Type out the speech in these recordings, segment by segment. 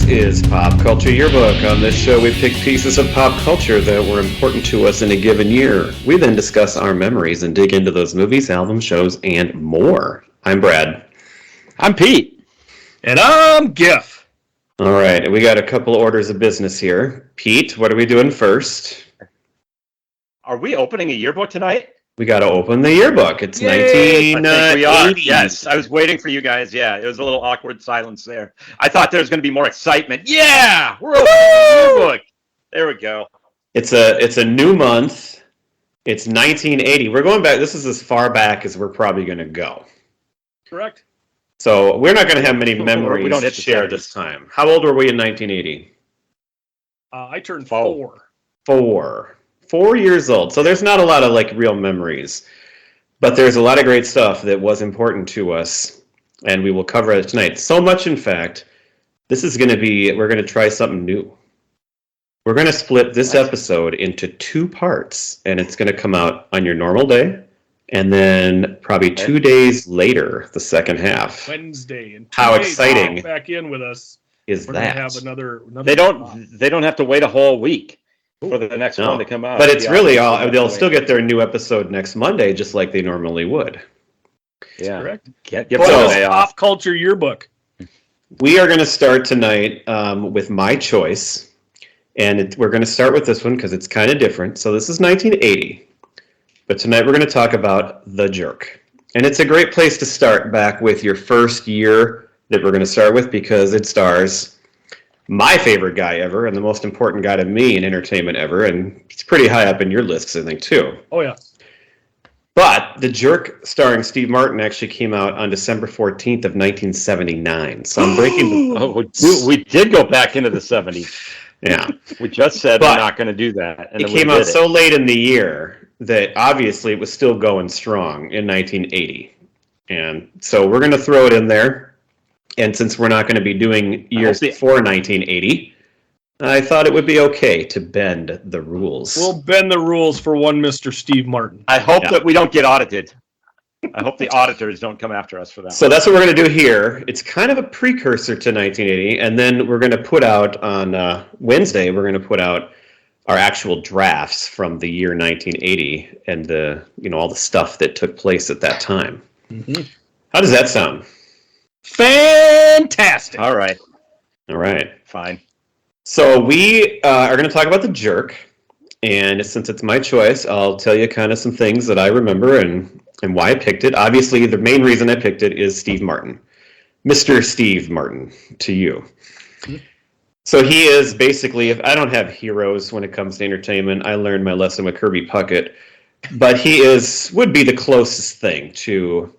is Pop Culture Yearbook. On this show, we pick pieces of pop culture that were important to us in a given year. We then discuss our memories and dig into those movies, albums, shows, and more. I'm Brad. I'm Pete. And I'm Giff. All right, we got a couple orders of business here. Pete, what are we doing first? Are we opening a yearbook tonight? We got to open the yearbook. It's 1980. Yes, I was waiting for you guys. Yeah, it was a little awkward silence there. I thought there was going to be more excitement. Yeah, we're opening a yearbook. There we go. It's a new month. It's 1980. We're going back. This is as far back as we're probably going to go. Correct. So we're not going to have many memories we don't hit to share 70s. this time. How old were we in 1980? I turned 4. 4 years old. So there's not a lot of real memories, but there's a lot of great stuff that was important to us, and we will cover it tonight. So much, in fact, we're going to try something new. We're going to split this episode into 2 parts, and it's going to come out on your normal day, and then probably 2 days later, the second half. Wednesday. And How exciting back in with us. is We're gonna that? have another They don't have to wait a whole week for the next one to come out. But it's really they'll still get their new episode next Monday, just like they normally would. Yeah. Correct. Give So- them a day off. Pop Culture Yearbook. We are going to start tonight with my choice, and we're going to start with this one because it's kind of different. So this is 1980, but tonight we're going to talk about The Jerk. And it's a great place to start back with your first year that we're going to start with because it stars my favorite guy ever and the most important guy to me in entertainment ever, and it's pretty high up in your lists, I think, too. Oh, yeah. But The Jerk, starring Steve Martin, actually came out on December 14th of 1979. So I'm breaking the... Oh, we did go back into the 70s. Yeah. We just said But we're not going to do that. And It then we came did out so late in the year that obviously it was still going strong in 1980. And so we're going to throw it in there. And since we're not going to be doing years before 1980, I thought it would be okay to bend the rules. We'll bend the rules for one Mr. Steve Martin. I hope that we don't get audited. I hope the auditors don't come after us for that. So that's what we're going to do here. It's kind of a precursor to 1980, and then we're going to put out on Wednesday, we're going to put out our actual drafts from the year 1980 and all the stuff that took place at that time. Mm-hmm. How does that sound? Fantastic. All right. All right. Fine. So we are going to talk about The Jerk, and since it's my choice, I'll tell you kind of some things that I remember and why I picked it. Obviously, the main reason I picked it is Steve Martin. Mr. Steve Martin, to you. So he is basically, if I don't have heroes when it comes to entertainment, I learned my lesson with Kirby Puckett, but he would be the closest thing to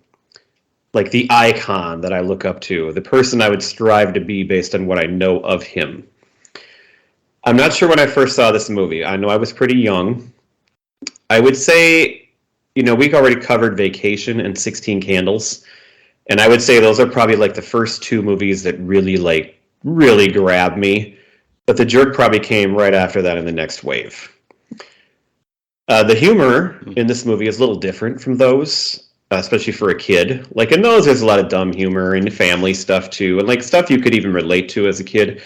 the icon that I look up to, the person I would strive to be based on what I know of him. I'm not sure when I first saw this movie. I know I was pretty young. I would say, we've already covered Vacation and 16 Candles, and I would say those are probably the first 2 movies that really grabbed me, but The Jerk probably came right after that in the next wave. The humor in this movie is a little different from those, especially for a kid. In those, there's a lot of dumb humor and family stuff too, and stuff you could even relate to as a kid.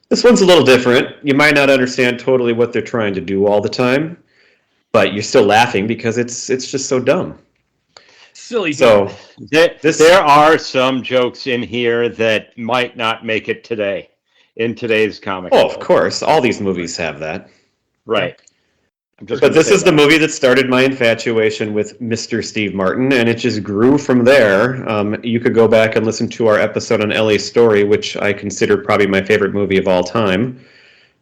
This one's a little different. You might not understand totally what they're trying to do all the time, but you're still laughing because it's just so dumb. Silly. So there are some jokes in here that might not make it today, in today's comic. Oh, of course. All these movies have that. Right. But this is the movie that started my infatuation with Mr. Steve Martin, and it just grew from there. You could go back and listen to our episode on LA Story, which I consider probably my favorite movie of all time,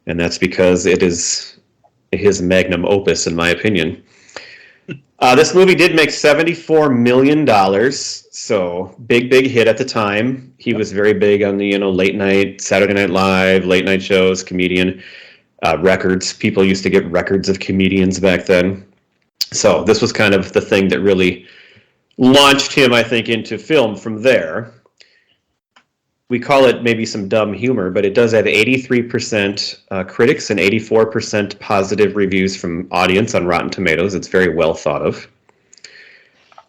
and that's because it is his magnum opus, in my opinion. This movie did make $74 million, so big hit at the time. He was very big on the late night, Saturday Night Live, late night shows, comedian. Records. People used to get records of comedians back then. So this was kind of the thing that really launched him, I think, into film from there. We call it maybe some dumb humor, but it does have 83% critics and 84% positive reviews from audience on Rotten Tomatoes. It's very well thought of.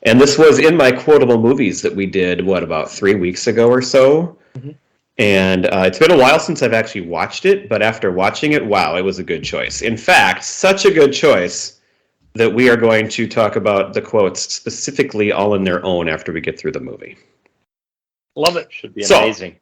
And this was in my quotable movies that we did, about 3 weeks ago or so. Mm-hmm. And it's been a while since I've actually watched it, but after watching it, wow, it was a good choice. In fact, such a good choice that we are going to talk about the quotes specifically all in their own after we get through the movie. Love it. Should be So- amazing.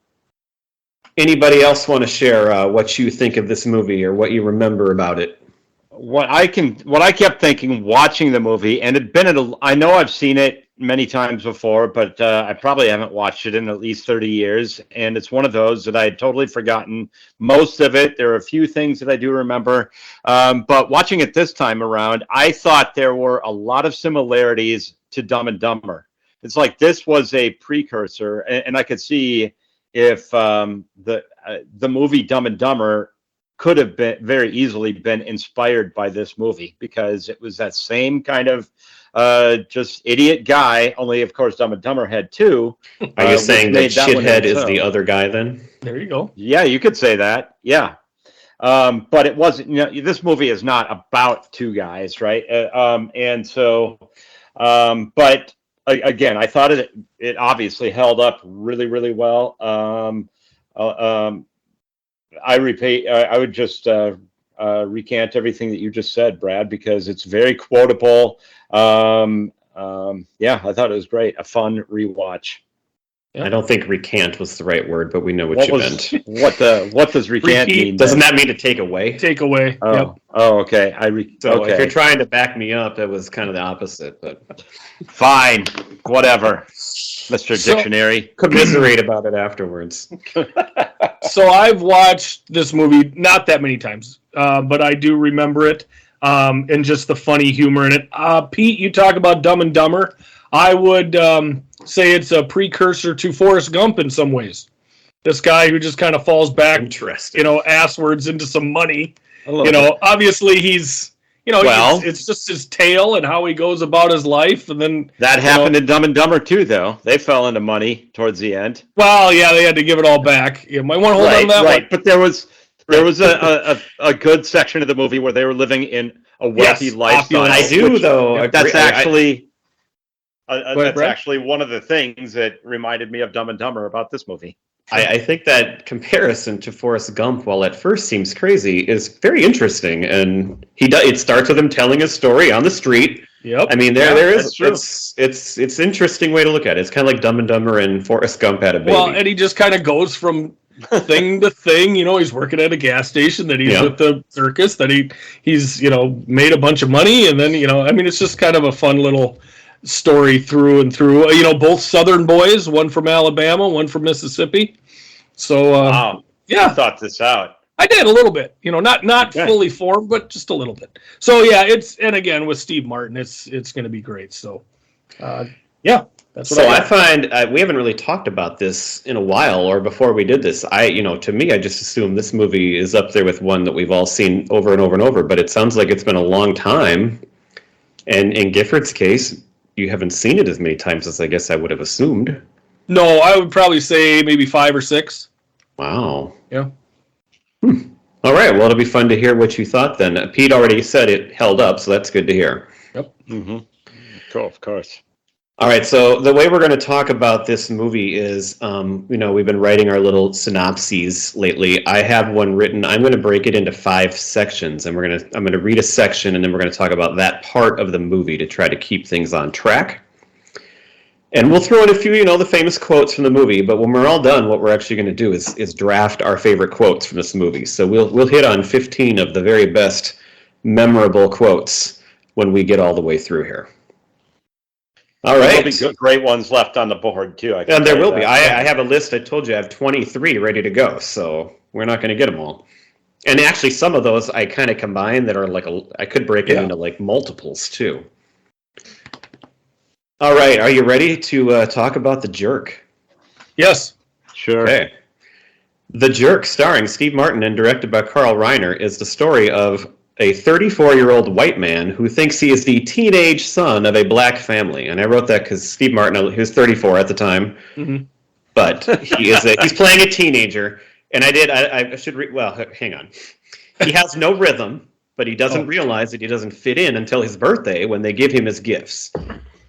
Anybody else want to share what you think of this movie or what you remember about it? What I kept thinking watching the movie, and it'd been I know I've seen it many times before, but I probably haven't watched it in at least 30 years. And it's one of those that I had totally forgotten most of it. There are a few things that I do remember. But watching it this time around, I thought there were a lot of similarities to Dumb and Dumber. It's like this was a precursor, and I could see if the movie Dumb and Dumber could have been very easily been inspired by this movie, because it was that same kind of just idiot guy, only of course Dumb and Dumber had two. Are you saying that made that one shithead is its the own. other guy then? There you go. Yeah, you could say that. Yeah. But it wasn't, this movie is not about two guys, right? And so, but again, I thought it obviously held up really, really well. I would just recant everything that you just said, Brad, because it's very quotable. Yeah, I thought it was great. A fun rewatch. I don't think recant was the right word, but we know what you meant. What does recant Repeat. mean? Doesn't that mean to take away? Take away. Oh, Yep. oh, okay. So okay. if you're trying to back me up, it was kind of the opposite. But Fine, whatever, Mr. So- Dictionary. commiserate about it afterwards. So I've watched this movie not that many times, but I do remember it, and just the funny humor in it. Pete, you talk about Dumb and Dumber. I would say it's a precursor to Forrest Gump in some ways. This guy who just kind of falls back, Interesting. asswards into some money. Obviously he's, Well- it's just his tale and how he goes about his life, and then That happened in Dumb and Dumber too, though. They fell into money towards the end. well, yeah, they had to give it all back. You might want to hold on to that one. But there was a good section of the movie where they were living in a wealthy Yes, lifestyle. opulence. I do, which- though. That's agree. actually ahead, Brad. actually one of the things that reminded me of Dumb and Dumber about this movie. I think that comparison to Forrest Gump, while at first seems crazy, is very interesting. And it starts with him telling his story on the street. Yep. I mean, Yeah, there that's is true. it's interesting way to look at it. It's kind of like Dumb and Dumber and Forrest Gump had a baby. Well, and he just kind of goes from thing to thing. He's working at a gas station, that he's Yeah. with the circus, that he's made a bunch of money, and then it's just kind of a fun little story through and through. Both Southern boys, one from Alabama, one from Mississippi. So Wow, you yeah, thought this out. I did a little bit. Not Okay. fully formed, but just a little bit. So yeah, and again with Steve Martin, it's going to be great. So yeah, that's what So I I got. find we haven't really talked about this in a while, or before we did this. To me, I just assume this movie is up there with one that we've all seen over and over and over. But it sounds like it's been a long time. And in Gifford's case, you haven't seen it as many times as I guess I would have assumed. No, I would probably say maybe 5 or 6. Wow. Yeah. All right. Well, it'll be fun to hear what you thought then. Pete already said it held up, so that's good to hear. Mm-hmm. Cool, of course. All right, so the way we're going to talk about this movie is, we've been writing our little synopses lately. I have one written. I'm going to break it into 5 sections, and I'm going to read a section, and then we're going to talk about that part of the movie to try to keep things on track. And we'll throw in a few, the famous quotes from the movie. But when we're all done, what we're actually going to do is draft our favorite quotes from this movie. So we'll hit on 15 of the very best memorable quotes when we get all the way through here. All right. There'll be good, great ones left on the board too. I can And there tell you will be. that. I have a list. I told you I have 23 ready to go. So we're not going to get them all. And actually, some of those I kind of combine that are I could break it into like multiples too. All right. Are you ready to talk about The Jerk? Yes. Sure. Okay. The Jerk, starring Steve Martin and directed by Carl Reiner, is the story of a 34-year-old white man who thinks he is the teenage son of a black family. And I wrote that because Steve Martin, he was 34 at the time, but he's playing a teenager. And I should read, well, hang on. He has no rhythm, but he doesn't realize that he doesn't fit in until his birthday when they give him his gifts.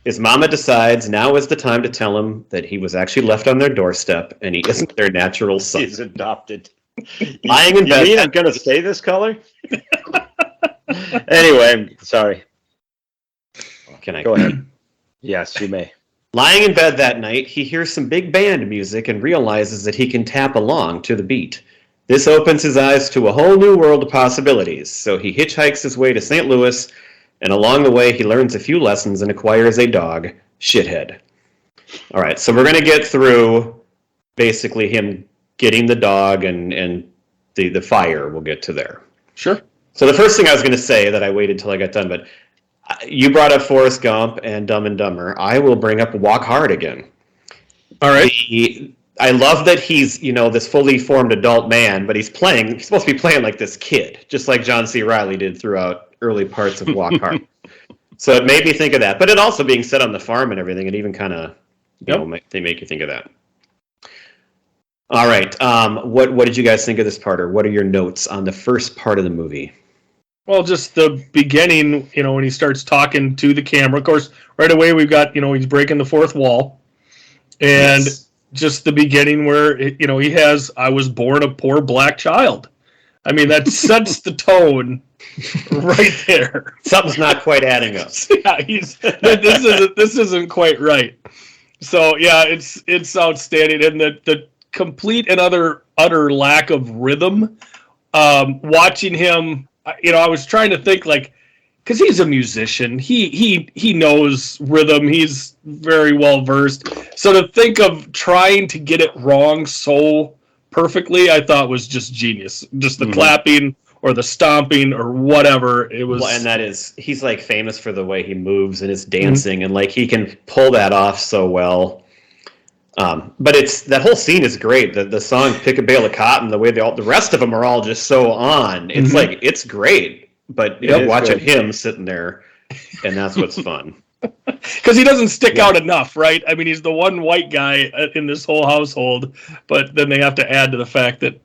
His mama decides now is the time to tell him that he was actually left on their doorstep and he isn't their natural son. He's adopted. Lying in You bed. mean I'm going to stay this color? Anyway, sorry. Can I Go ahead. Yes, you may. Lying in bed that night, he hears some big band music and realizes that he can tap along to the beat. This opens his eyes to a whole new world of possibilities, so he hitchhikes his way to St. Louis, and along the way he learns a few lessons and acquires a dog, Shithead. All right, so we're going to get through basically him getting the dog and the fire. We'll get to there. Sure. So the first thing I was going to say that I waited till I got done, but you brought up Forrest Gump and Dumb and Dumber. I will bring up Walk Hard again. All right. I love that he's, this fully formed adult man, but he's supposed to be playing like this kid, just like John C. Reilly did throughout early parts of Walk Hard. So it made me think of that. But it also being set on the farm and everything, it even kind of, they make you think of that. All right. What did you guys think of this part, or what are your notes on the first part of the movie? Well, just the beginning, when he starts talking to the camera. Of course, right away we've got, he's breaking the fourth wall. And just the beginning where, he has, I was born a poor black child. I mean, that sets the tone right there. Something's not quite adding up. Yeah, this isn't quite right. So, yeah, it's outstanding. And the complete and utter lack of rhythm, watching him, I was trying to think, because he's a musician, he knows rhythm, he's very well versed. So to think of trying to get it wrong so perfectly, I thought was just genius. Just the clapping or the stomping or whatever it was. Well, and he's famous for the way he moves and his dancing, and he can pull that off so well. But that whole scene is great. The song "Pick a Bale of Cotton," the way the rest of them are all just so on. It's it's great. But watching him sitting there, and that's what's fun. Because he doesn't stick out enough, right? I mean, he's the one white guy in this whole household, but then they have to add to the fact that,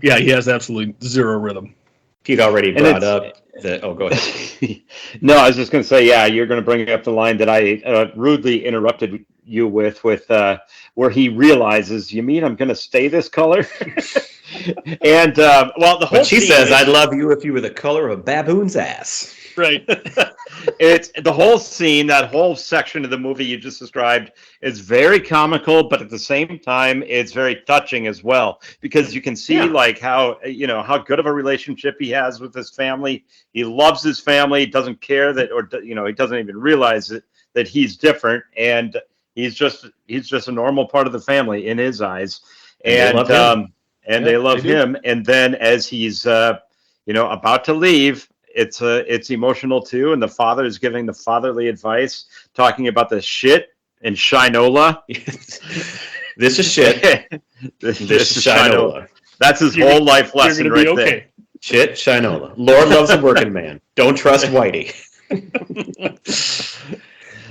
he has absolutely zero rhythm. Pete already brought up that. Oh, go ahead. No, I was just going to say, you're going to bring up the line that I rudely interrupted you with where he realizes, you mean I'm going to stay this color? And the whole but she says, "I'd love you if you were the color of a baboon's ass." Right. It's the whole scene, that whole section of the movie you just described is very comical, but at the same time, it's very touching as well, because you can see how good of a relationship he has with his family. He loves his family, doesn't care that, or he doesn't even realize that he's different, and he's just a normal part of the family in his eyes, and they love him. And then as he's about to leave, it's emotional too, and the father is giving the fatherly advice, talking about the shit and shinola. This is shit. this is shinola. That's his whole life lesson right there. Shit, shinola. Lord loves a working man. Don't trust Whitey.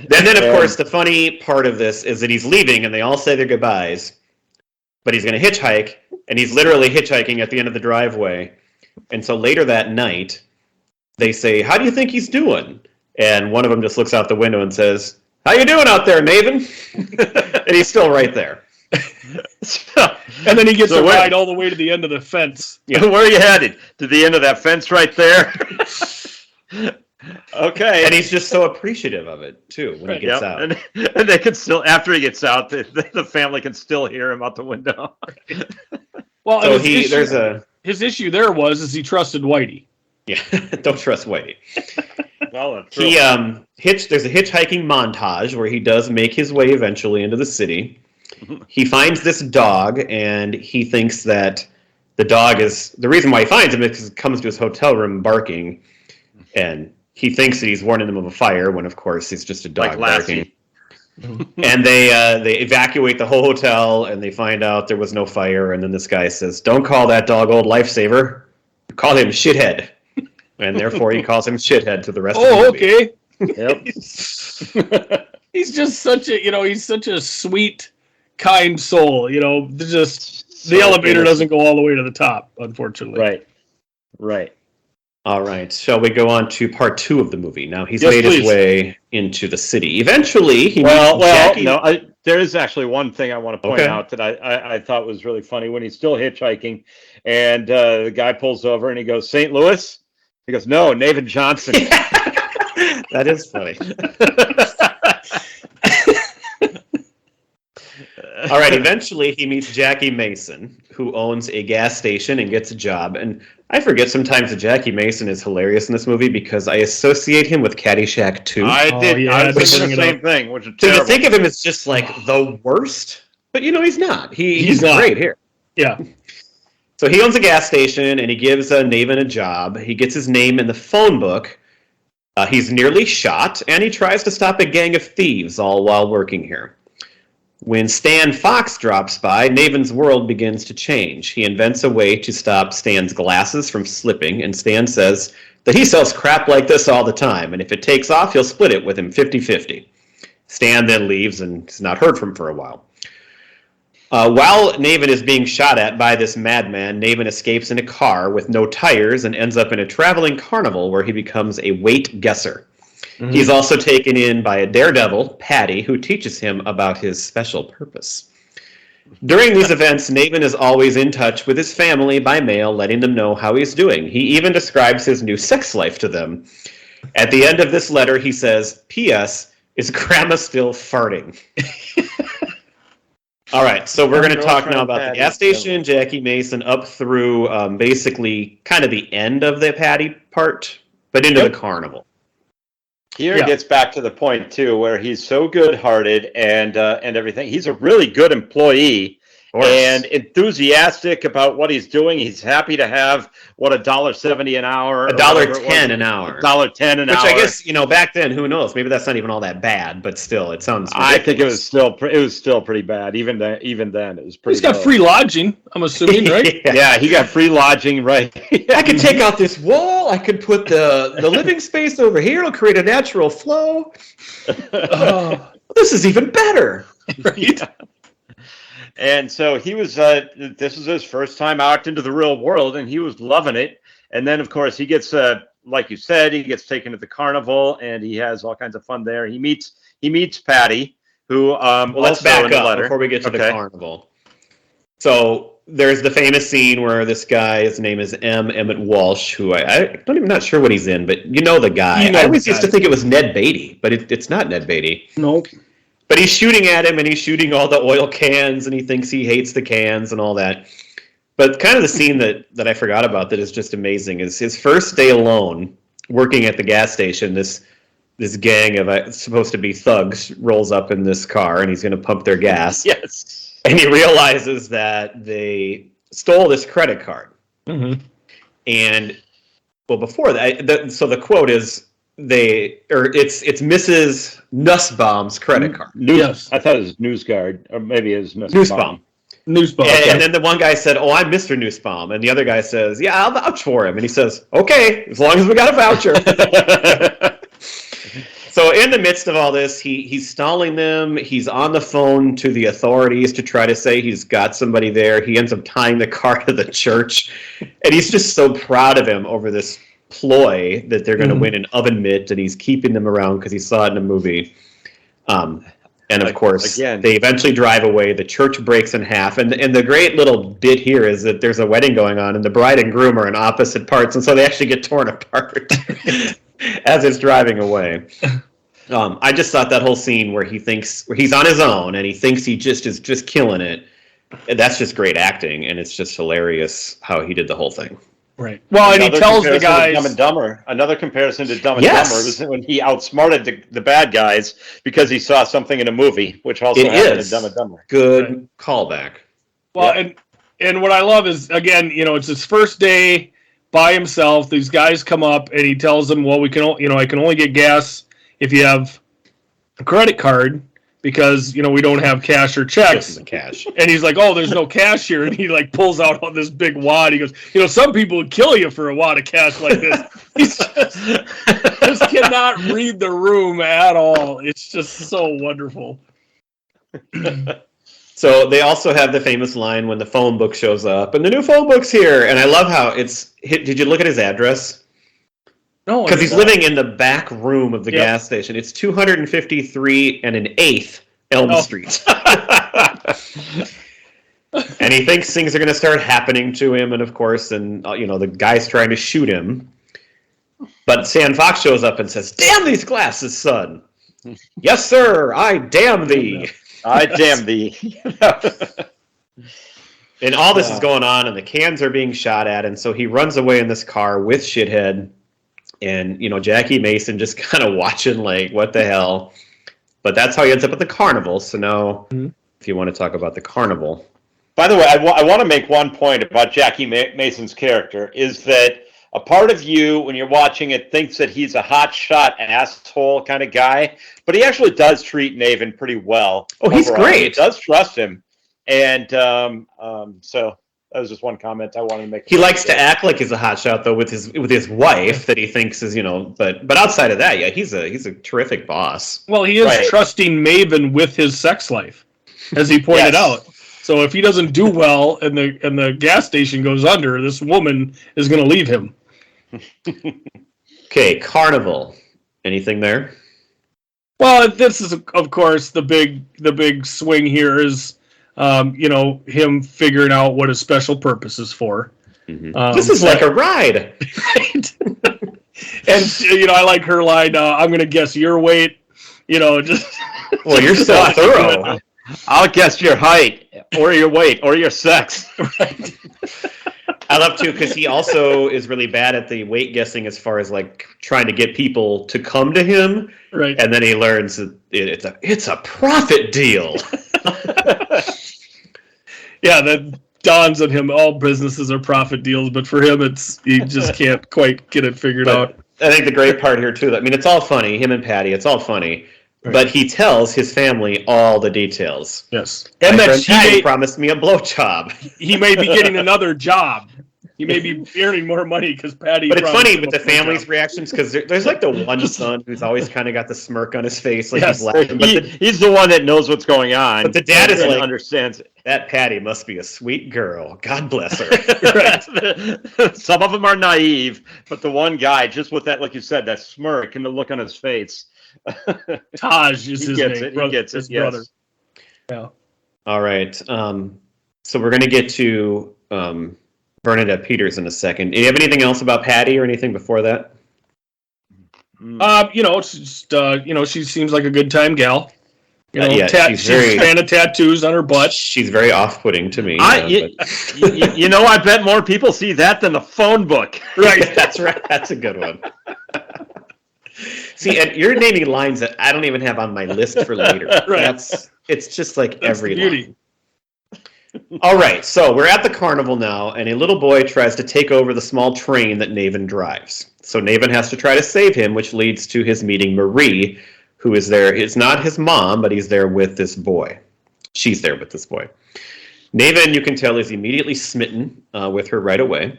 Then, of course, the funny part of this is that he's leaving, and they all say their goodbyes, but he's going to hitchhike, and he's literally hitchhiking at the end of the driveway. And so later that night, they say, "How do you think he's doing?" And one of them just looks out the window and says, "How you doing out there, Maven?" And he's still right there. And then he gets to ride all the way to the end of the fence. Yeah. Where are you headed? To the end of that fence right there? Okay. And he's just so appreciative of it, too, when he gets out. And they can still, after he gets out, the family can still hear him out the window. Well, so his issue there is he trusted Whitey. Yeah, don't trust Whitey. Well, there's a hitchhiking montage where he does make his way eventually into the city. He finds this dog, and he thinks that the dog is the reason why he finds him is because it comes to his hotel room barking, and he thinks that he's warning them of a fire when, of course, it's just a dog barking. And they evacuate the whole hotel, and they find out there was no fire. And then this guy says, "Don't call that dog old lifesaver. Call him shithead." And therefore, he calls him shithead to the rest of the movie. Okay. Yep. He's just such a sweet, kind soul. The elevator doesn't go all the way to the top, unfortunately. Right. All right. Shall we go on to part 2 of the movie? Now he's Yes, made please. his way into the city. Eventually, he Well, meets Jackie. no. There is actually one thing I want to point Okay. out that I thought was really funny when he's still hitchhiking, and the guy pulls over and he goes, "St. Louis?" He goes, "No, Nathan Johnson." That is funny. All right. Eventually, he meets Jackie Mason, who owns a gas station and gets a job. And I forget sometimes that Jackie Mason is hilarious in this movie because I associate him with Caddyshack 2. I did. yeah, I was just thinking the bring it same thing, which is So you terrible. think of him as just like the worst, but he's not. He's not. great here. Yeah. So he owns a gas station and he gives Navin a job. He gets his name in the phone book. He's nearly shot and he tries to stop a gang of thieves all while working here. When Stan Fox drops by, Navin's world begins to change. He invents a way to stop Stan's glasses from slipping, and Stan says that he sells crap like this all the time, and if it takes off, he'll split it with him 50-50. Stan then leaves and is not heard from for a while. While Navin is being shot at by this madman, Navin escapes in a car with no tires and ends up in a traveling carnival where he becomes a weight guesser. Mm-hmm. He's also taken in by a daredevil, Patty, who teaches him about his special purpose. During these events, Navin is always in touch with his family by mail, letting them know how he's doing. He even describes his new sex life to them. At the end of this letter, he says, P.S. Is Grandma still farting? All right, so we're going to talk now about the gas station, Jackie Mason, up through basically kind of the end of the Patty part, but into the carnival. Here it gets back to the point, too, where he's so good-hearted and everything. He's a really good employee and enthusiastic about what he's doing. He's happy to have, $1.70 an hour? $1.10 an hour. $1.10 an hour. Which I guess, back then, who knows? Maybe that's not even all that bad, but still, it sounds ridiculous. I think it was still pretty bad. Even then, it was pretty He's got free lodging, I'm assuming, right? Yeah, he got free lodging, right? I could take out this wall. I could put the living space over here. It'll create a natural flow. This is even better. Right? Yeah. And so he was, this was his first time out into the real world, and he was loving it. And then, of course, he gets, like you said, he gets taken to the carnival, and he has all kinds of fun there. He meets Patty, who, let's back up before we get to the carnival. So there's the famous scene where this guy, his name is Emmett Walsh, who I'm not sure what he's in, but the guy. I always used to think it was Ned Beatty, but it's not Ned Beatty. Nope. But he's shooting at him, and he's shooting all the oil cans, and he thinks he hates the cans and all that. But kind of the scene that I forgot about that is just amazing is his first day alone working at the gas station. This gang of supposed to be thugs rolls up in this car, and he's going to pump their gas. Yes. And he realizes that they stole this credit card. Mm-hmm. And, before that, so the quote is, it's Mrs. Nussbaum's credit card. Yes. I thought it was Newsguard, or maybe it was Nussbaum. Nussbaum. And then the one guy said, "Oh, I'm Mr. Nussbaum," and the other guy says, "Yeah, I'll vouch for him." And he says, "Okay, as long as we got a voucher." So in the midst of all this, he's stalling them. He's on the phone to the authorities to try to say he's got somebody there. He ends up tying the car to the church, and he's just so proud of him over this ploy that they're going to win an oven mitt, and he's keeping them around because he saw it in a movie. And of course, they eventually drive away. The church breaks in half, and the great little bit here is that there's a wedding going on, and the bride and groom are in opposite parts, and so they actually get torn apart as it's driving away. I just thought that whole scene where he's on his own and he thinks he is just killing it. That's just great acting, and it's just hilarious how he did the whole thing. Right. Well, and he tells the guys. Dumb and Dumber. Another comparison to Dumb and Dumber was when he outsmarted the bad guys because he saw something in a movie, which also happened in Dumb and Dumber. Good callback. Well, and what I love is, again, it's his first day by himself. These guys come up and he tells them, "Well, I can only get gas if you have a credit card." Because, we don't have cash or checks. Cash. And he's like, "Oh, there's no cash here." And he pulls out all this big wad. He goes, "Some people would kill you for a wad of cash like this." He's just cannot read the room at all. It's just so wonderful. So they also have the famous line when the phone book shows up, and the new phone book's here. And I love how did you look at his address? No, Because he's living in the back room of the gas station. It's 253 and an eighth Elm Street. And he thinks things are going to start happening to him, and of course, and the guy's trying to shoot him. But Stan Fox shows up and says, "Damn these glasses, son!" "Yes, sir, I damn thee." I damn thee. And all this is going on, and the cans are being shot at, and so he runs away in this car with Shithead, and Jackie Mason just kind of watching like, what the hell? But that's how he ends up at the carnival. So now, if you want to talk about the carnival. By the way, I want to make one point about Jackie Mason's character, is that a part of you, when you're watching it, thinks that he's a hotshot asshole kind of guy, but he actually does treat Naven pretty well. Oh, he's great. He does trust him. And so that was just one comment I wanted to make. He likes to act like he's a hotshot, though, with his wife that he thinks is, but outside of that, yeah, he's a terrific boss. Well, he is trusting Maven with his sex life, as he pointed out. So if he doesn't do well and the gas station goes under, this woman is going to leave him. Okay, carnival. Anything there? Well, this is, of course, the big swing here is, him figuring out what his special purpose is for. Mm-hmm. This is like a ride. Right? And, I like her line, I'm going to guess your weight, just... Well, you're so thorough. I'll guess your height, or your weight, or your sex. Right. I love, too, because he also is really bad at the weight guessing as far as, like, trying to get people to come to him. Right. And then he learns that it's a profit deal. Yeah, that dawns on him. All businesses are profit deals, but for him, he just can't quite get it figured out. I think the great part here, too, it's all funny. Him and Patty, it's all funny. Right. But he tells his family all the details. Yes. And that he promised me a blowjob. He may be getting another job. He may be earning more money because Patty. But it's funny with the family's reactions, because there's like the one son who's always kind of got the smirk on his face, like he's laughing. But he's the one that knows what's going on. But the dad is like, understands it. That Patty must be a sweet girl. God bless her. Right. Some of them are naive, but the one guy, just with that, like you said, that smirk and the look on his face. Taj is his name. He gets it. His brother. Yeah. All right. So we're going to get to Bernadette Peters in a second. Do you have anything else about Patty or anything before that? It's just, she seems like a good time gal. She's very a fan of tattoos on her butt. She's very off-putting to me. I bet more people see that than the phone book. Right. That's right. That's a good one. See, and you're naming lines that I don't even have on my list for later. Right. It's just like every line. All right, so we're at the carnival now, and a little boy tries to take over the small train that Naven drives. So Naven has to try to save him, which leads to his meeting Marie, who is there. It's not his mom, but he's there with this boy. She's there with this boy. Naven, you can tell, is immediately smitten with her right away.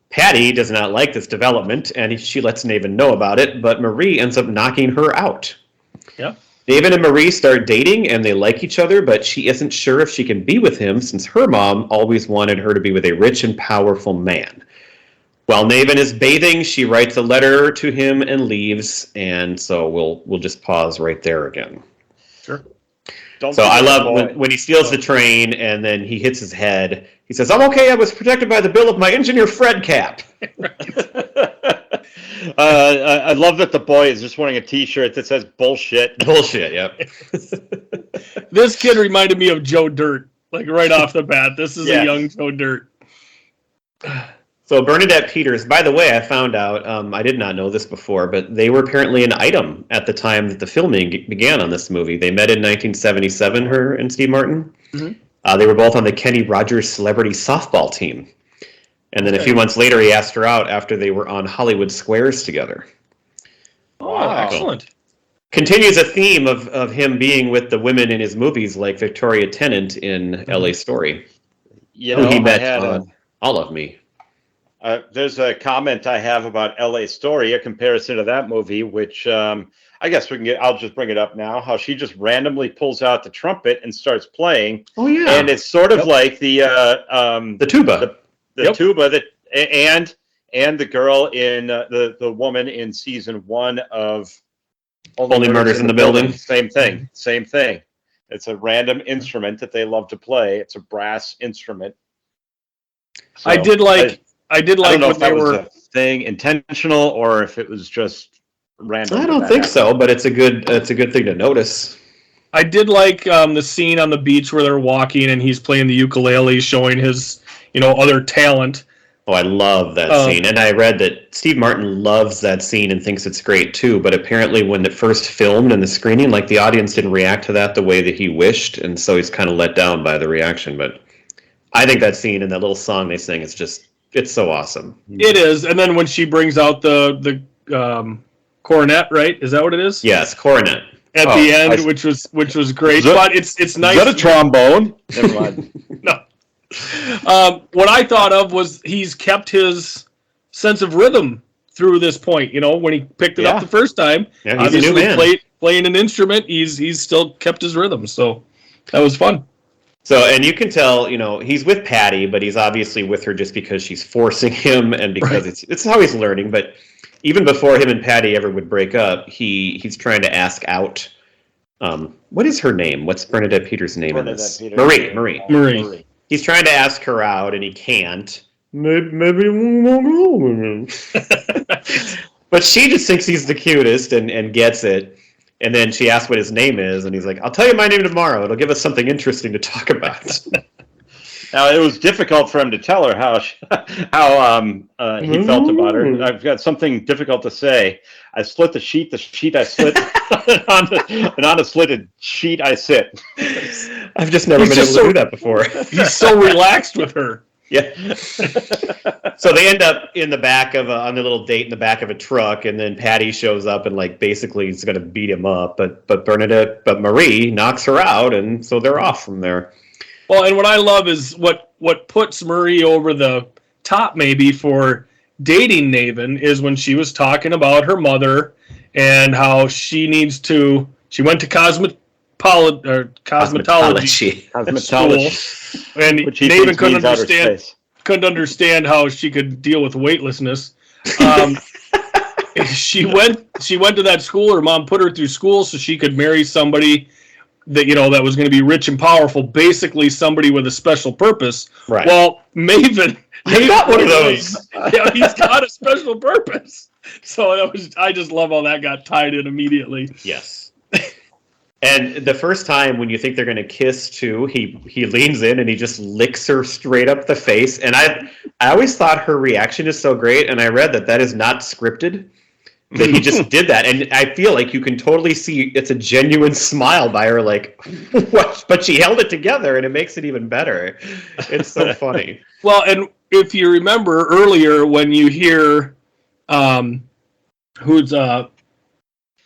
Patty does not like this development, and she lets Naven know about it, but Marie ends up knocking her out. Yeah. Naven and Marie start dating, and they like each other, but she isn't sure if she can be with him since her mom always wanted her to be with a rich and powerful man. While Naven is bathing, she writes a letter to him and leaves, and so we'll just pause right there again. Sure. So I love when he steals the train and then he hits his head. He says, "I'm okay, I was protected by the bill of my engineer Fred cap." I love that the boy is just wearing a T-shirt that says bullshit. Bullshit, yep. This kid reminded me of Joe Dirt, like right off the bat. This is a young Joe Dirt. So Bernadette Peters, by the way, I found out, I did not know this before, but they were apparently an item at the time that the filming began on this movie. They met in 1977, her and Steve Martin. Mm-hmm. They were both on the Kenny Rogers celebrity softball team. And then a few months later, he asked her out after they were on Hollywood Squares together. Oh, wow. Excellent. Continues a theme of him being with the women in his movies, like Victoria Tennant in L.A. Story, who he met on All of Me. There's a comment I have about L.A. Story, a comparison to that movie, which I guess we can get. I'll just bring it up now. How she just randomly pulls out the trumpet and starts playing. Oh yeah, and it's sort of like the tuba, the tuba that, and and the girl in the woman in season 1 of Only Murders in the Building. Same thing. It's a random instrument that they love to play. It's a brass instrument. So I did like I don't know when if that they was were. a thing intentional or if it was just random. I don't think so, but it's a good thing to notice. I did like the scene on the beach where they're walking and he's playing the ukulele, showing his other talent. Oh, I love that scene. And I read that Steve Martin loves that scene and thinks it's great too, but apparently when it first filmed in the screening, like the audience didn't react to that the way that he wished, and so he's kind of let down by the reaction. But I think that scene and that little song they sing it's so awesome. It is. And then when she brings out the cornet, right? Is that what it is? Yes, cornet. At the end, which was great. But it's nice. Is that a trombone? Never mind. No. What I thought of was he's kept his sense of rhythm through this point. When he picked it up the first time, yeah, he's a new man. Playing an instrument, he's still kept his rhythm. So that was fun. So, and you can tell, he's with Patty, but he's obviously with her just because she's forcing him and because it's how he's learning. But even before him and Patty ever would break up, he's trying to ask out. What is her name? What's Bernadette Peters' name in this? Marie. He's trying to ask her out, and he can't. Maybe we won't go with him. But she just thinks he's the cutest and gets it. And then she asks what his name is, and he's like, "I'll tell you my name tomorrow. It'll give us something interesting to talk about." Now, it was difficult for him to tell her how he felt about her. I've got something difficult to say. I split the sheet I split, and on a slitted sheet I sit. I've just never been able to do that before. He's so relaxed with her. Yeah. So they end up in the back of on their little date in the back of a truck, and then Patty shows up and basically is going to beat him up, but Marie knocks her out, and so they're off from there. Well, and what I love is what puts Marie over the top maybe for dating Naven is when she was talking about her mother and how she went to cosmetology school, and Naven couldn't understand how she could deal with weightlessness. She went to that school. Her mom put her through school so she could marry somebody that was going to be rich and powerful, basically somebody with a special purpose. Right. Well, Maven got one of those. Yeah, he's got a special purpose. So I just love how that got tied in immediately. Yes. And the first time when you think they're going to kiss too, he leans in and he just licks her straight up the face. And I always thought her reaction is so great, and I read that is not scripted. That he just did that, and I feel like you can totally see it's a genuine smile by her, what? But she held it together, and it makes it even better. It's so funny. Well, and if you remember earlier when you hear who's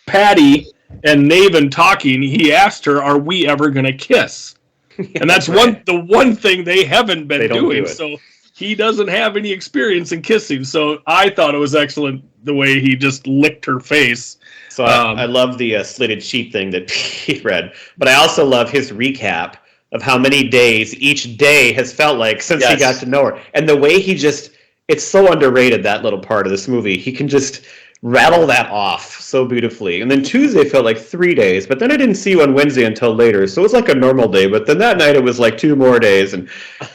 Patty and Naven talking, he asked her, "Are we ever going to kiss?" And that's the one thing they haven't been doing. So he doesn't have any experience in kissing. So I thought it was excellent the way he just licked her face. So I love the slitted sheet thing that he read, but I also love his recap of how many days each day has felt like since he got to know her. And the way it's so underrated, that little part of this movie. He can just rattle that off so beautifully. And then Tuesday felt like 3 days, but then I didn't see you on Wednesday until later. So it was like a normal day, but then that night it was like 2 more days. And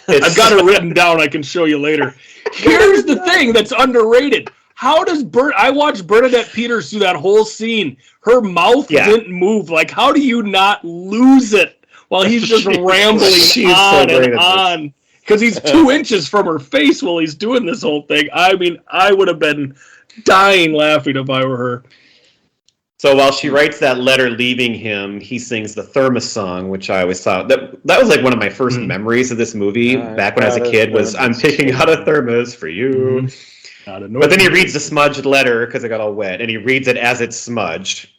I've got it written down. I can show you later. Here's the thing that's underrated. How does I watched Bernadette Peters do that whole scene. Her mouth didn't move. How do you not lose it while he's just rambling on and on? Because he's 2 inches from her face while he's doing this whole thing. I mean, I would have been dying laughing if I were her. So while she writes that letter leaving him, he sings the Thermos song, which I always thought that was one of my first memories of this movie back when I was a kid. Was I'm picking out a thermos for you. But then he reads the smudged letter because it got all wet, and he reads it as it's smudged.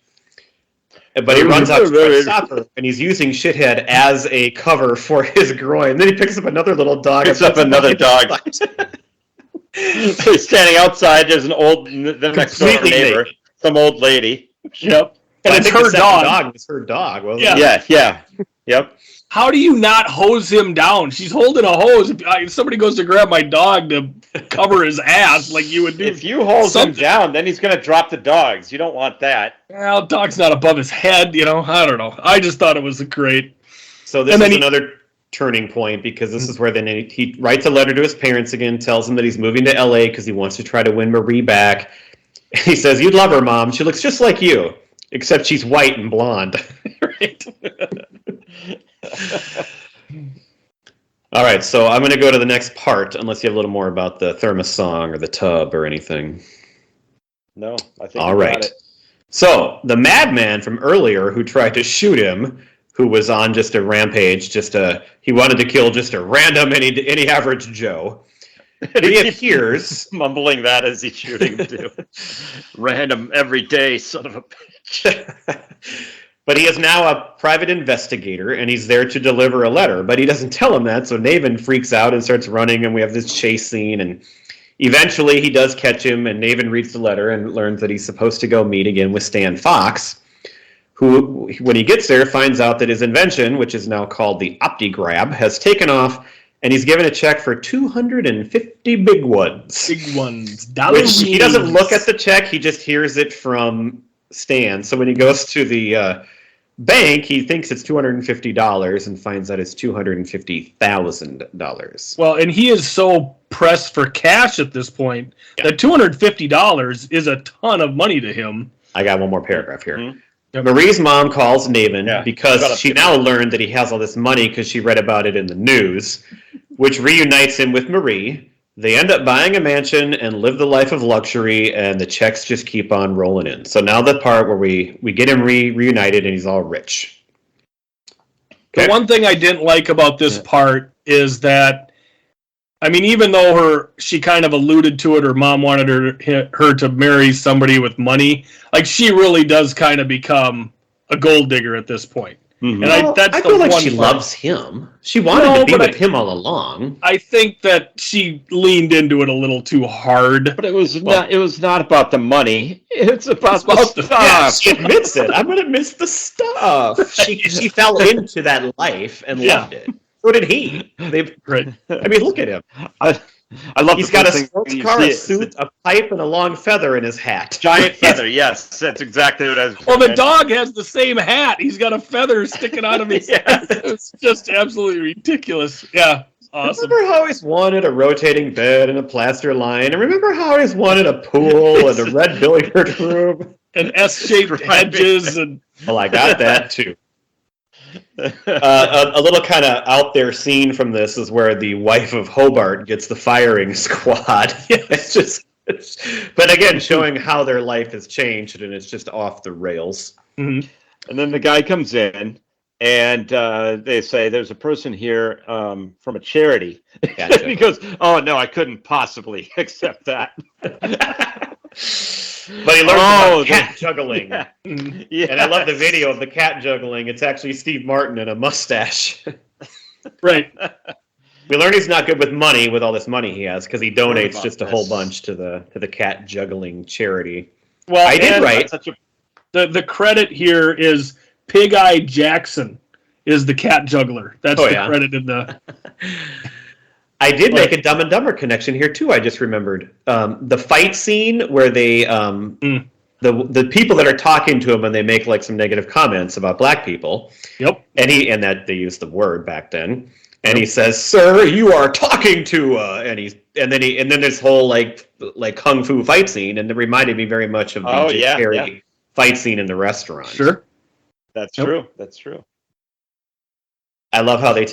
But he runs out to stop her, and he's using Shithead as a cover for his groin. And then he picks up another little dog. Picks up another dog. So he's standing outside. There's the next door neighbor, some old lady. Yep. And it's her dog. It was her dog, wasn't it? Yeah. Yep. how do you not hose him down? She's holding a hose. If somebody goes to grab my dog to cover his ass like you would do. If you hold him down, then he's going to drop the dogs. You don't want that. Well, dog's not above his head, I don't know. I just thought it was great. So this is another turning point, because this is where then he writes a letter to his parents again, tells them that he's moving to LA because he wants to try to win Marie back. He says, "You'd love her, Mom. She looks just like you, except she's white and blonde." Right. All right, so I'm going to go to the next part, unless you have a little more about the thermos song or the tub or anything. No, I think all you right. got it. So the madman from earlier who tried to shoot him, who was on just a rampage, he wanted to kill just a random any average Joe, reappears, mumbling that as he's shooting him too. Random everyday son of a bitch. But he is now a private investigator, and he's there to deliver a letter. But he doesn't tell him that, so Naven freaks out and starts running, and we have this chase scene. And eventually he does catch him, and Naven reads the letter and learns that he's supposed to go meet again with Stan Fox, who, when he gets there, finds out that his invention, which is now called the OptiGrab, has taken off, and he's given a check for 250 big ones. Big ones. Which he doesn't look at the check, he just hears it from Stan. So when he goes to the bank, he thinks it's $250 and finds out it's $250,000. Well, and he is so pressed for cash at this point that $250 is a ton of money to him. I got one more paragraph here. Mm-hmm. Marie's mom calls Naven because she now learned that he has all this money because she read about it in the news, which reunites him with Marie. They end up buying a mansion and live the life of luxury, and the checks just keep on rolling in. So now the part where we get him reunited and he's all rich. Okay. The one thing I didn't like about this part is that, I mean, even though she kind of alluded to it, her mom wanted her to marry somebody with money, like she really does kind of become a gold digger at this point. Mm-hmm. And I feel like she loves him. She wanted to be with him all along. I think that she leaned into it a little too hard. But it was not about the money. It's about the stuff. Yeah, she admits it. I'm gonna miss the stuff. She fell into that life and loved it. So did he. Right. I mean, look at him. I love. He's got a sports car, a suit, a pipe, and a long feather in his hat. Giant feather. Yes, that's exactly what I was. Well, the dog has the same hat. He's got a feather sticking out of his head. It's just absolutely ridiculous. Yeah, awesome. Remember how he's wanted a rotating bed and a plaster line, and remember how he's wanted a pool and a red billiard room and S-shaped hedges and. Well, I got that too. A little kind of out there scene from this is where the wife of Hobart gets the firing squad. But again, showing how their life has changed and it's just off the rails. Mm-hmm. And then the guy comes in and they say, "There's a person here from a charity." Gotcha. He goes, "Oh no, I couldn't possibly accept that." But he learns about cat juggling. Yeah. Yes. And I love the video of the cat juggling. It's actually Steve Martin and a mustache. Right. We learn he's not good with money with all this money he has because he donates just a whole bunch to the cat juggling charity. Well, I did write. The credit here is Pig Eye Jackson is the cat juggler. That's credit in the... I did make a Dumb and Dumber connection here too. I just remembered the fight scene where they the people that are talking to him and they make like some negative comments about black people. Yep. And that they used the word back then. And he says, "Sir, you are talking to," and then this whole like kung fu fight scene, and it reminded me very much of the Jim Carrey fight scene in the restaurant. Sure, that's true. That's true. I love how they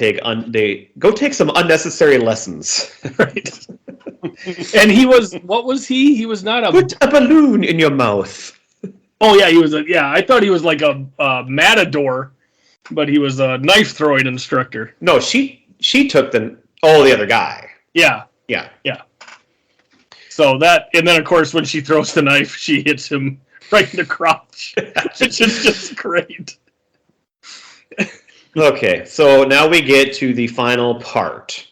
go take some unnecessary lessons. Right. And what was he? He was not put a balloon in your mouth. Oh yeah, he was I thought he was like a matador, but he was a knife throwing instructor. No, she took the other guy. Yeah. So and then of course when she throws the knife, she hits him right in the crotch, which is just great. Okay, so now we get to the final part.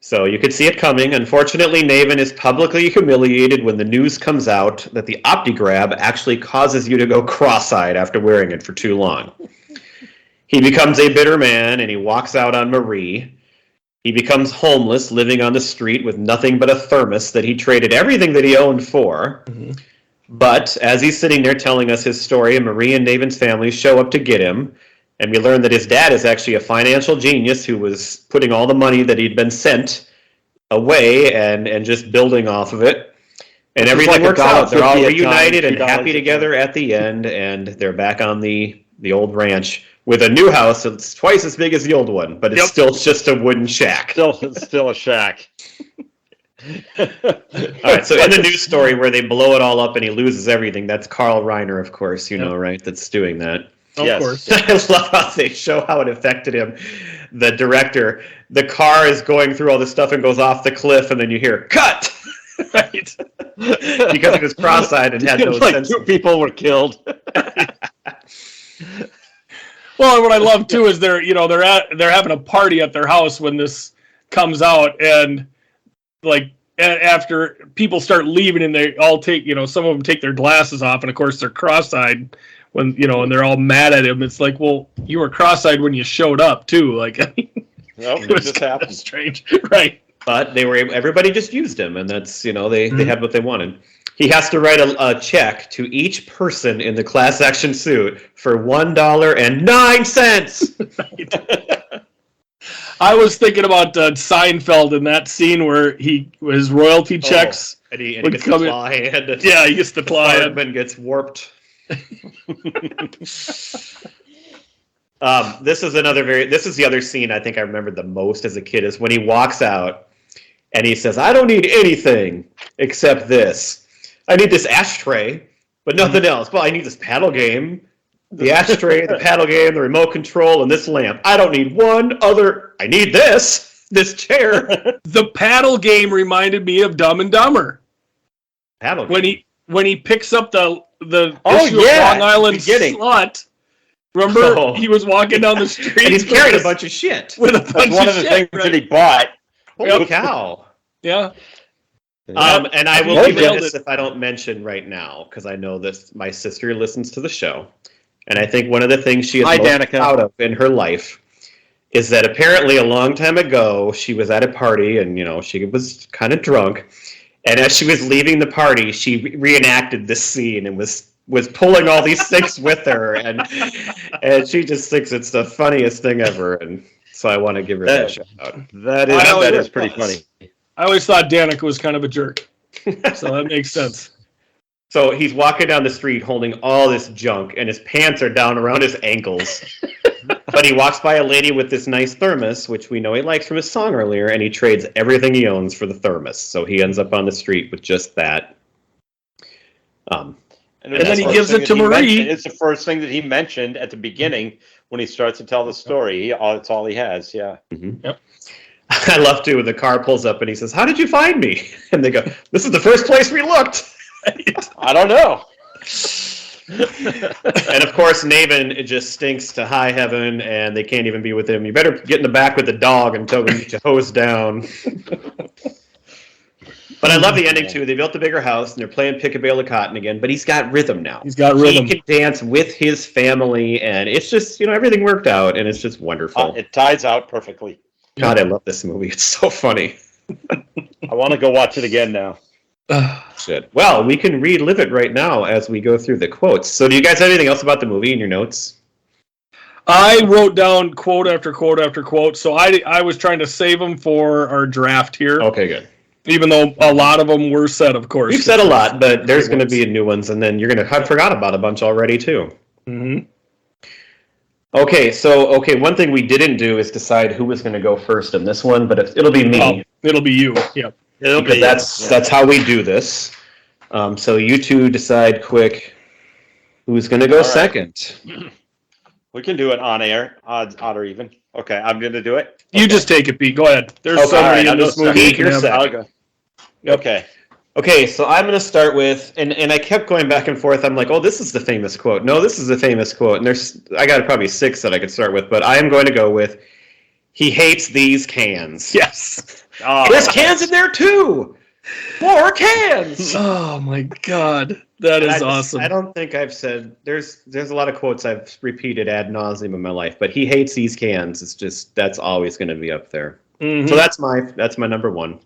So you could see it coming. Unfortunately, Naven is publicly humiliated when the news comes out that the OptiGrab actually causes you to go cross-eyed after wearing it for too long. He becomes a bitter man, and he walks out on Marie. He becomes homeless, living on the street with nothing but a thermos that he traded everything that he owned for. Mm-hmm. But as he's sitting there telling us his story, Marie and Naven's family show up to get him, and we learn that his dad is actually a financial genius who was putting all the money that he'd been sent away and just building off of it. And everything works out. They're all reunited and happy together at the end, and they're back on the old ranch with a new house that's twice as big as the old one, but it's still just a wooden shack. Still a shack. All right, so in the news story where they blow it all up and he loses everything, that's Carl Reiner, of course, you know, right? That's doing that. Of course. I love how they show how it affected him. The director, the car is going through all this stuff and goes off the cliff, and then you hear, cut! Right? Because he was cross-eyed and had no sense. 2 people were killed. Well, and what I love too is they're having a party at their house when this comes out, and like after people start leaving, and they all take, some of them take their glasses off, and of course they're cross-eyed when, and they're all mad at him. It's like, well, you were cross-eyed when you showed up too. Like, it was just kind of strange, right? But everybody just used him, and that's, they had what they wanted. He has to write a check to each person in the class action suit for $1.09. Right. I was thinking about Seinfeld in that scene where his royalty checks and he gets the claw hand. Yeah, he gets the claw hand and gets warped. This is the other scene I think I remembered the most as a kid, is when he walks out and he says, "I don't need anything except this. I need this ashtray, but nothing else. Well, I need this paddle game, the ashtray, the paddle game, the remote control, and this lamp. I don't need one other. I need this chair." The paddle game reminded me of Dumb and Dumber. Paddle game. When he picks up the issue of Long Island slut. Remember, he was walking down the street and he's carrying a bunch of shit. With a bunch one of the things that he bought. Holy cow! Yeah. And I will be remiss if I don't mention right now, because I know this. My sister listens to the show, and I think one of the things she is most proud of in her life is that apparently a long time ago she was at a party, and she was kind of drunk, and as she was leaving the party, she reenacted this scene and was pulling all these things with her, and she just thinks it's the funniest thing ever, and so I want to give her that shout out. That is pretty funny. I always thought Danica was kind of a jerk, so that makes sense. So he's walking down the street holding all this junk, and his pants are down around his ankles. But he walks by a lady with this nice thermos, which we know he likes from his song earlier, and he trades everything he owns for the thermos. So he ends up on the street with just that. And then he gives it to Marie. It's the first thing that he mentioned at the beginning when he starts to tell the story. It's all he has, yeah. Mm-hmm. Yep. I love to when the car pulls up and he says, "How did you find me?" And they go, "This is the first place we looked." I don't know. And of course, Naven just stinks to high heaven, and they can't even be with him. You better get in the back with the dog until we get you hosed down. But I love the ending too. They built the bigger house and they're playing Pick a Bale of Cotton again, but he's got rhythm now. He's got rhythm. He can dance with his family, and it's just, everything worked out, and it's just wonderful. It ties out perfectly. God, I love this movie. It's so funny. I want to go watch it again now. Shit. Well, we can relive it right now as we go through the quotes. So do you guys have anything else about the movie in your notes? I wrote down quote after quote after quote, so I was trying to save them for our draft here. Okay, good. Even though a lot of them were said, of course. We've said a lot, but there's going to be new ones, and then you're going to have forgot about a bunch already, too. Mm-hmm. Okay, one thing we didn't do is decide who was going to go first in this one, but it'll be me. Oh, it'll be you, yep. That's how we do this. So you two decide quick who's going to go second. We can do it on air, odd or even. Okay, I'm going to do it. You just take it, Pete. Go ahead. There's so many in this movie. I'll go. Yep. Okay, so I'm going to start with, and I kept going back and forth. I'm like, oh, this is the famous quote. No, this is the famous quote. And I got probably 6 that I could start with, but I am going to go with, "He hates these cans." Yes. There's cans in there, too. 4 cans. Oh, my God. That And is awesome. I don't think I've said there's a lot of quotes I've repeated ad nauseum in my life, but he hates these cans. It's just that's always going to be up there. Mhm. So that's my number one.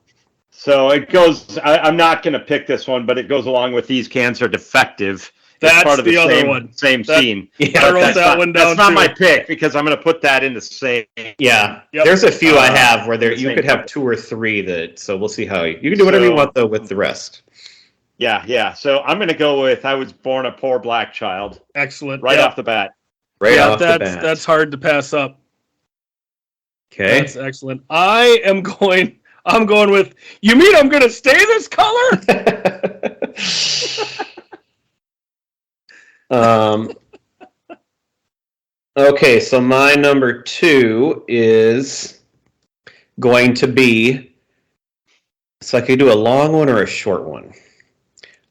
So it goes. I'm not going to pick this one, but it goes along with these cans are defective. That's It's part of the other same, one. Same That- scene. Yeah, I wrote That's that not, one down That's not too. my pick because I'm going to put that in the same. Yeah, Yep. there's a few I have where you same could have bucket. 2 or 3 that. So we'll see how you can do whatever you So- want though with the rest. Yeah. So I'm going to go with I was born a poor black child Excellent. right Yeah. off the bat. Right Yeah, off the bat. that's hard to pass up. Okay. That's excellent. I'm going with, you mean I'm going to stay this color? Okay, so my number 2 is going to be. So I could do a long one or a short one.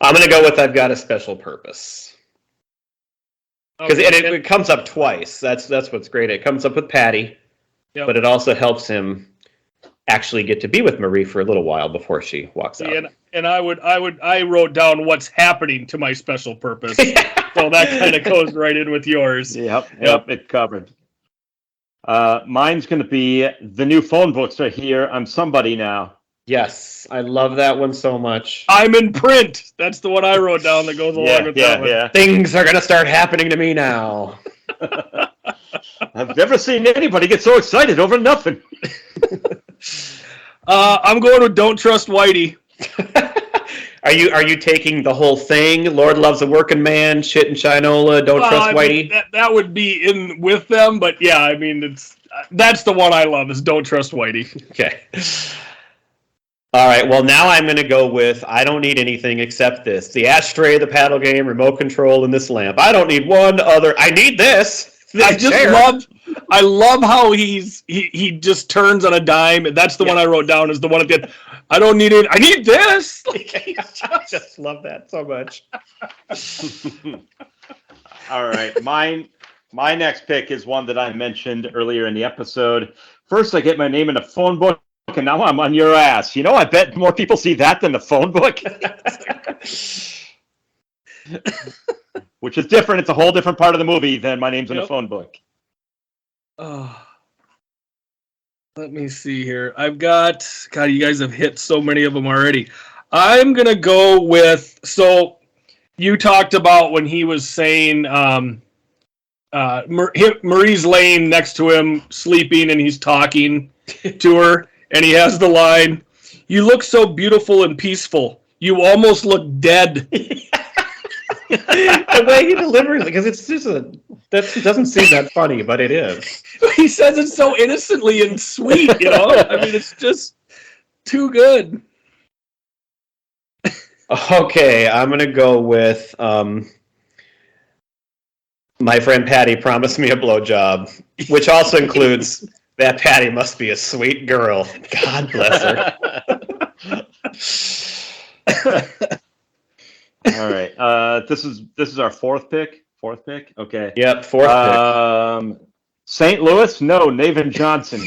I'm going to go with I've got a special purpose. Because it comes up twice. That's what's great. It comes up with Patty, Yep. but it also helps him actually get to be with Marie for a little while before she walks out. And I wrote down what's happening to my special purpose. So that kind of goes right in with yours. Yep. It covered. Mine's going to be the new phone books are here. I'm somebody now. Yes, I love that one so much. I'm in print. That's the one I wrote down that goes along with that one. Yeah. Things are going to start happening to me now. I've never seen anybody get so excited over nothing. I'm going with Don't Trust Whitey. Are you taking the whole thing? Lord loves a working man, shit and shinola, don't trust Whitey? That would be in with them, but yeah, I mean, that's the one I love is Don't Trust Whitey. Okay. All right, well, now I'm going to go with I don't need anything except this. The ashtray, the paddle game, remote control, and this lamp. I don't need one other. I need this. I love how he just turns on a dime. That's the one I wrote down is the one at the end. I don't need it. I need this. I just love that so much. All right, my next pick is one that I mentioned earlier in the episode. First, I get my name in a phone book, and now I'm on your ass. You know, I bet more people see that than the phone book. Which is different. It's a whole different part of the movie than my name's in a phone book. Oh, let me see here. I've got, God, you guys have hit so many of them already. I'm going to go with, so you talked about when he was saying Marie's laying next to him, sleeping, and he's talking to her, and he has the line, "You look so beautiful and peaceful. You almost look dead." The way he delivers it, because it's just that doesn't seem that funny, but it is. He says it so innocently and sweet, you know? I mean, it's just too good. Okay, I'm going to go with my friend Patty promised me a blowjob, which also includes that Patty must be a sweet girl. God bless her. All right. This is our fourth pick. Fourth pick. Okay. Yep, fourth pick. St. Louis. No, Navin Johnson.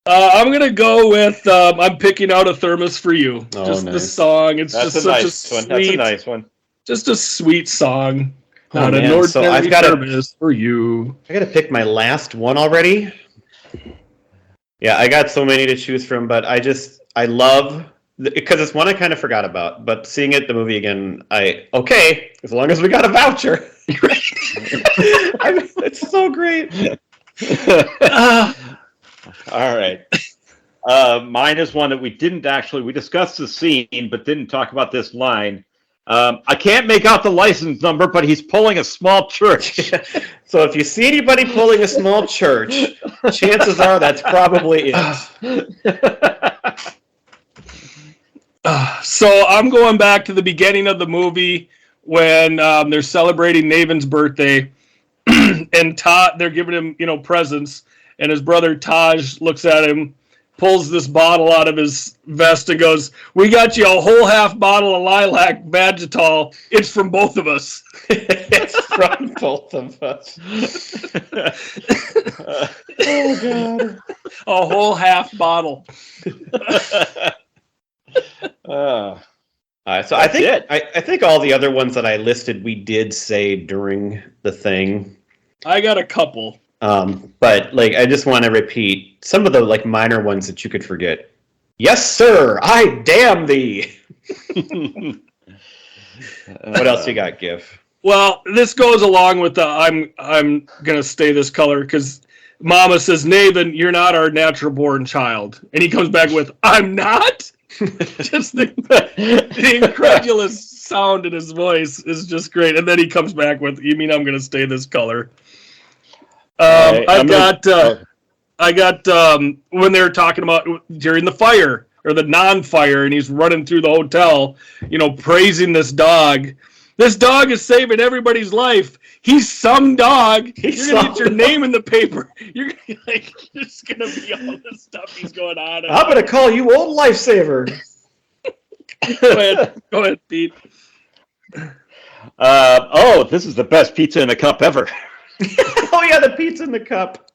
I'm gonna go with I'm picking out a thermos for you. Oh, just nice. the song. It's That's just a such nice a one. sweet, That's a nice one. just a sweet song. Oh, Not man, an so ordinary I've gotta- thermos for you. I got to pick my last one already. Yeah, I got so many to choose from, but I love because it's one I kind of forgot about. But seeing it the movie again, as long as we got a voucher. I mean, it's so great. All right. Mine is one that we discussed the scene, but didn't talk about this line. I can't make out the license number, but he's pulling a small church. So if you see anybody pulling a small church, chances are that's probably it. So I'm going back to the beginning of the movie when they're celebrating Navin's birthday, and they're giving him, presents, and his brother Taj looks at him, pulls this bottle out of his vest and goes, "We got you a whole half bottle of lilac Vagital. It's from both of us." It's from both of us. Oh God! A whole half bottle. So I think all the other ones that I listed we did say during the thing. I got a couple. But like I just want to repeat some of the like minor ones that you could forget. Yes, sir. I damn thee. What else you got, Gif? Well, this goes along with the I'm gonna stay this color because Mama says, "Nathan, you're not our natural born child," and he comes back with, "I'm not." Just the incredulous sound in his voice is just great, and then he comes back with, "You mean I'm gonna stay this color?" I got when they were talking about during the fire or the non-fire, and he's running through the hotel, praising this dog. This dog is saving everybody's life. He's some dog. You're gonna get your name in the paper. You're gonna, there's gonna be all this stuff he's going on. I'm gonna call you old lifesaver. Go ahead, Pete. This is the best pizza in a cup ever. Oh yeah, the pizza in the cup.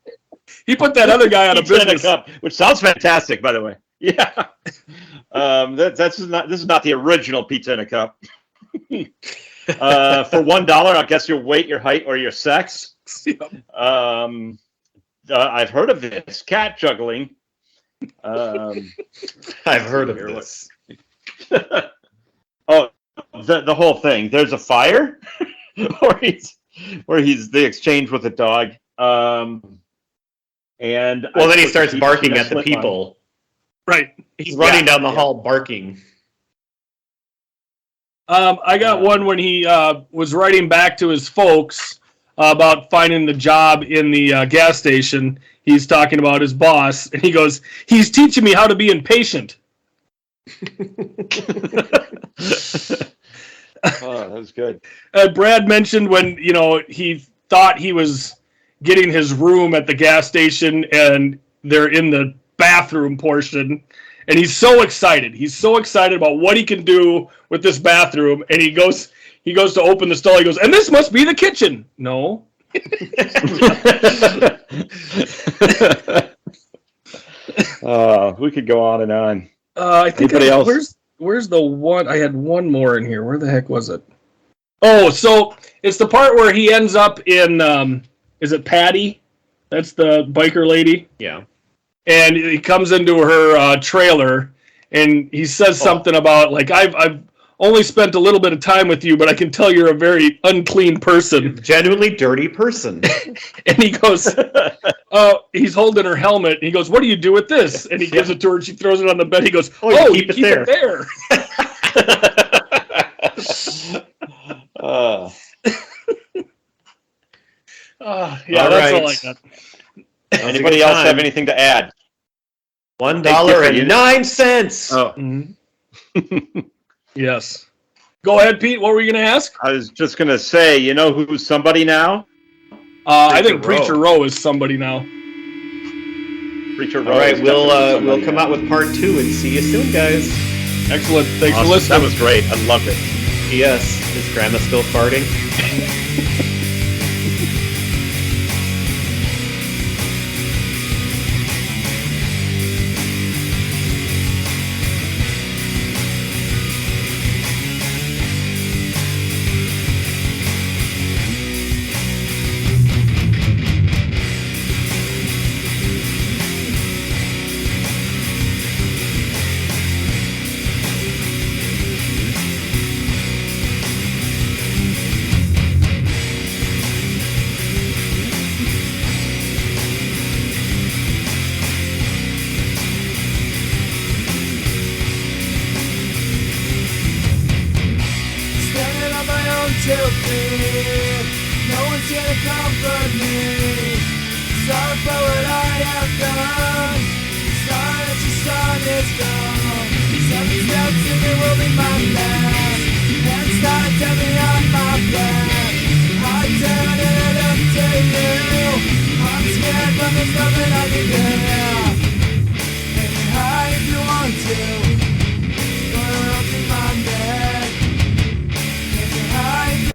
He put that other guy out of business. In a cup, which sounds fantastic, by the way. Yeah. This is not the original pizza in a cup. For $1, I guess your weight, your height, or your sex. Yep. I've heard of this cat juggling. I've heard of this. The whole thing. There's a fire, where he's the exchange with a dog. And then he starts barking at the people. Right. He's running down the hall barking. I got one when he was writing back to his folks about finding the job in the gas station. He's talking about his boss, and he goes, "He's teaching me how to be impatient." Oh, that was good. Brad mentioned when he thought he was getting his room at the gas station, and they're in the bathroom portion. And he's so excited. He's so excited about what he can do with this bathroom. And he goes to open the stall. He goes, "And this must be the kitchen." No. We could go on and on. I think Anybody else? Where's the one? I had one more in here. Where the heck was it? Oh, so it's the part where he ends up in, is it Patty? That's the biker lady. Yeah. And he comes into her trailer, and he says something about, like, I've only spent a little bit of time with you, but I can tell you're a very unclean person. Genuinely dirty person. And he goes, he's holding her helmet, and he goes, "What do you do with this?" And he gives it to her, and she throws it on the bed. He goes, "Oh, you keep it there." That's all I got. Anybody else have anything to add? $1.09. Oh. Mm-hmm. Yes. Go ahead, Pete. What were you going to ask? I was just going to say, who's somebody now? I think Preacher Row is somebody now. Preacher Row. All right, we'll come out with part 2 and see you soon, guys. Excellent. Thanks for listening. That was great. I loved it. P.S. Is Grandma still farting? No one's here to comfort me. Sorry for what I have done. Sorry that your son is gone. 7 steps and it will be my last. And start to me on my back. I turn it up to you. I'm scared but there's nothing I can do.